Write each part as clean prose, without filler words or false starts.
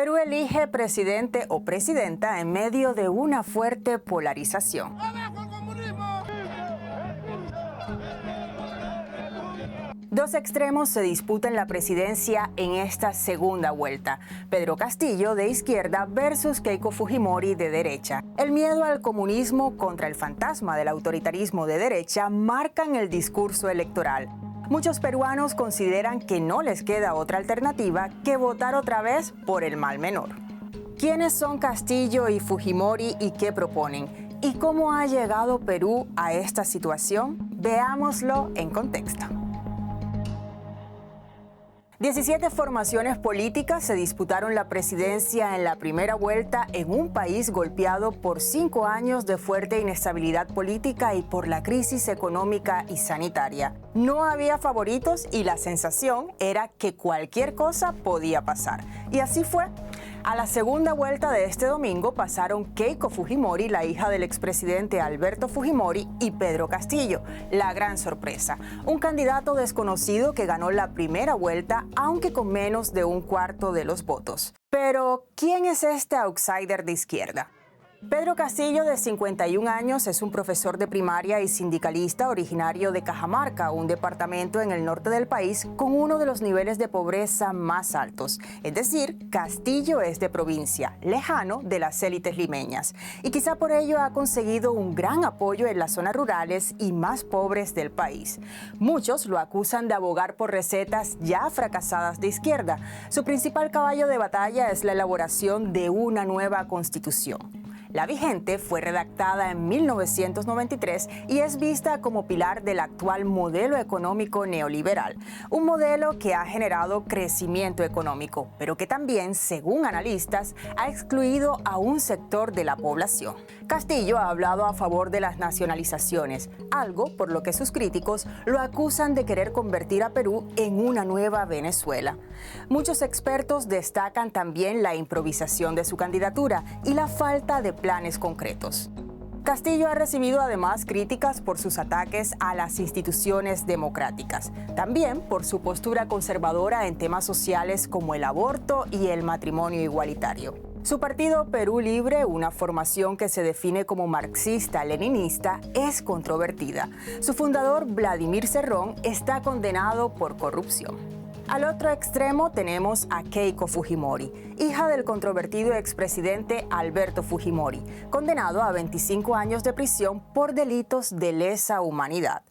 Perú elige presidente o presidenta en medio de una fuerte polarización. Dos extremos se disputan la presidencia en esta segunda vuelta. Pedro Castillo, de izquierda, versus Keiko Fujimori, de derecha. El miedo al comunismo contra el fantasma del autoritarismo de derecha marcan el discurso electoral. Muchos peruanos consideran que no les queda otra alternativa que votar otra vez por el mal menor. ¿Quiénes son Castillo y Fujimori y qué proponen? ¿Y cómo ha llegado Perú a esta situación? Veámoslo en contexto. 17 formaciones políticas se disputaron la presidencia en la primera vuelta en un país golpeado por 5 años de fuerte inestabilidad política y por la crisis económica y sanitaria. No había favoritos y la sensación era que cualquier cosa podía pasar. Y así fue. A la segunda vuelta de este domingo pasaron Keiko Fujimori, la hija del expresidente Alberto Fujimori, y Pedro Castillo. La gran sorpresa, un candidato desconocido que ganó la primera vuelta, aunque con menos de un cuarto de los votos. Pero, ¿quién es este outsider de izquierda? Pedro Castillo, de 51 años, es un profesor de primaria y sindicalista originario de Cajamarca, un departamento en el norte del país con uno de los niveles de pobreza más altos. Es decir, Castillo es de provincia, lejano de las élites limeñas. Y quizá por ello ha conseguido un gran apoyo en las zonas rurales y más pobres del país. Muchos lo acusan de abogar por recetas ya fracasadas de izquierda. Su principal caballo de batalla es la elaboración de una nueva constitución. La vigente fue redactada en 1993 y es vista como pilar del actual modelo económico neoliberal, un modelo que ha generado crecimiento económico, pero que también, según analistas, ha excluido a un sector de la población. Castillo ha hablado a favor de las nacionalizaciones, algo por lo que sus críticos lo acusan de querer convertir a Perú en una nueva Venezuela. Muchos expertos destacan también la improvisación de su candidatura y la falta de planes concretos. Castillo ha recibido además críticas por sus ataques a las instituciones democráticas, también por su postura conservadora en temas sociales como el aborto y el matrimonio igualitario. Su partido Perú Libre, una formación que se define como marxista-leninista, es controvertida. Su fundador, Vladimir Cerrón, está condenado por corrupción. Al otro extremo tenemos a Keiko Fujimori, hija del controvertido expresidente Alberto Fujimori, condenado a 25 años de prisión por delitos de lesa humanidad.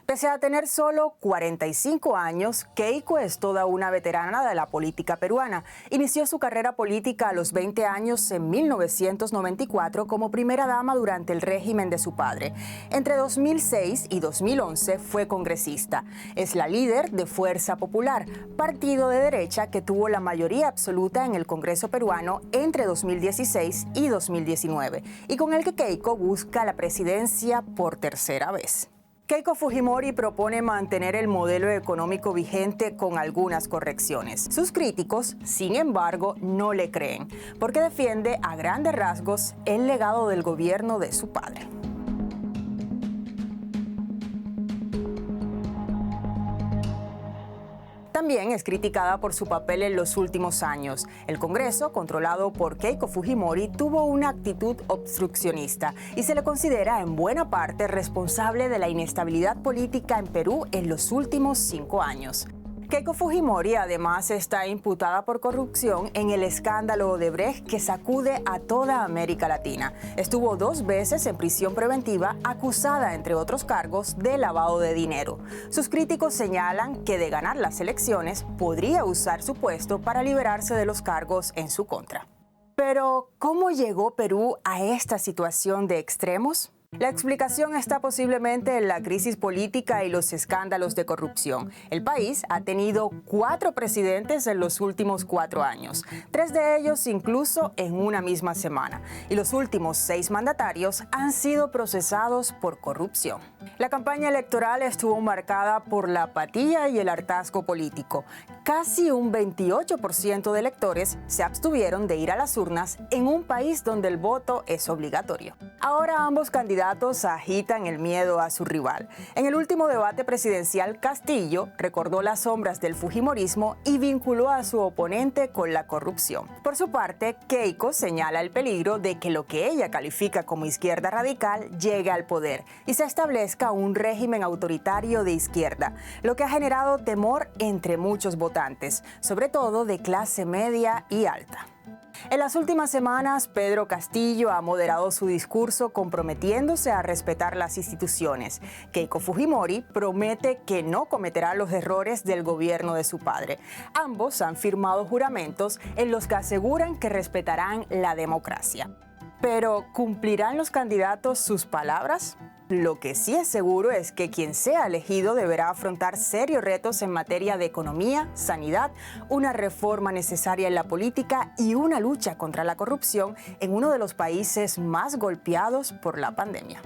Pese a tener solo 45 años, Keiko es toda una veterana de la política peruana. Inició su carrera política a los 20 años en 1994 como primera dama durante el régimen de su padre. Entre 2006 y 2011 fue congresista. Es la líder de Fuerza Popular, partido de derecha que tuvo la mayoría absoluta en el Congreso peruano entre 2016 y 2019, y con el que Keiko busca la presidencia por tercera vez. Keiko Fujimori propone mantener el modelo económico vigente con algunas correcciones. Sus críticos, sin embargo, no le creen, porque defiende a grandes rasgos el legado del gobierno de su padre. También es criticada por su papel en los últimos años. El Congreso, controlado por Keiko Fujimori, tuvo una actitud obstruccionista y se le considera en buena parte responsable de la inestabilidad política en Perú en los últimos 5 años. Keiko Fujimori además está imputada por corrupción en el escándalo Odebrecht que sacude a toda América Latina. Estuvo 2 veces en prisión preventiva acusada, entre otros cargos, de lavado de dinero. Sus críticos señalan que de ganar las elecciones podría usar su puesto para liberarse de los cargos en su contra. Pero, ¿cómo llegó Perú a esta situación de extremos? La explicación está posiblemente en la crisis política y los escándalos de corrupción. El país ha tenido 4 presidentes en los últimos 4 años, 3 de ellos incluso en una misma semana, y los últimos 6 mandatarios han sido procesados por corrupción. La campaña electoral estuvo marcada por la apatía y el hartazgo político. Casi un 28% de electores se abstuvieron de ir a las urnas en un país donde el voto es obligatorio. Ahora ambos candidatos candidatos agitan el miedo a su rival. En el último debate presidencial, Castillo recordó las sombras del fujimorismo y vinculó a su oponente con la corrupción. Por su parte, Keiko señala el peligro de que lo que ella califica como izquierda radical llegue al poder y se establezca un régimen autoritario de izquierda, lo que ha generado temor entre muchos votantes, sobre todo de clase media y alta. En las últimas semanas, Pedro Castillo ha moderado su discurso comprometiéndose a respetar las instituciones. Keiko Fujimori promete que no cometerá los errores del gobierno de su padre. Ambos han firmado juramentos en los que aseguran que respetarán la democracia. Pero, ¿cumplirán los candidatos sus palabras? Lo que sí es seguro es que quien sea elegido deberá afrontar serios retos en materia de economía, sanidad, una reforma necesaria en la política y una lucha contra la corrupción en uno de los países más golpeados por la pandemia.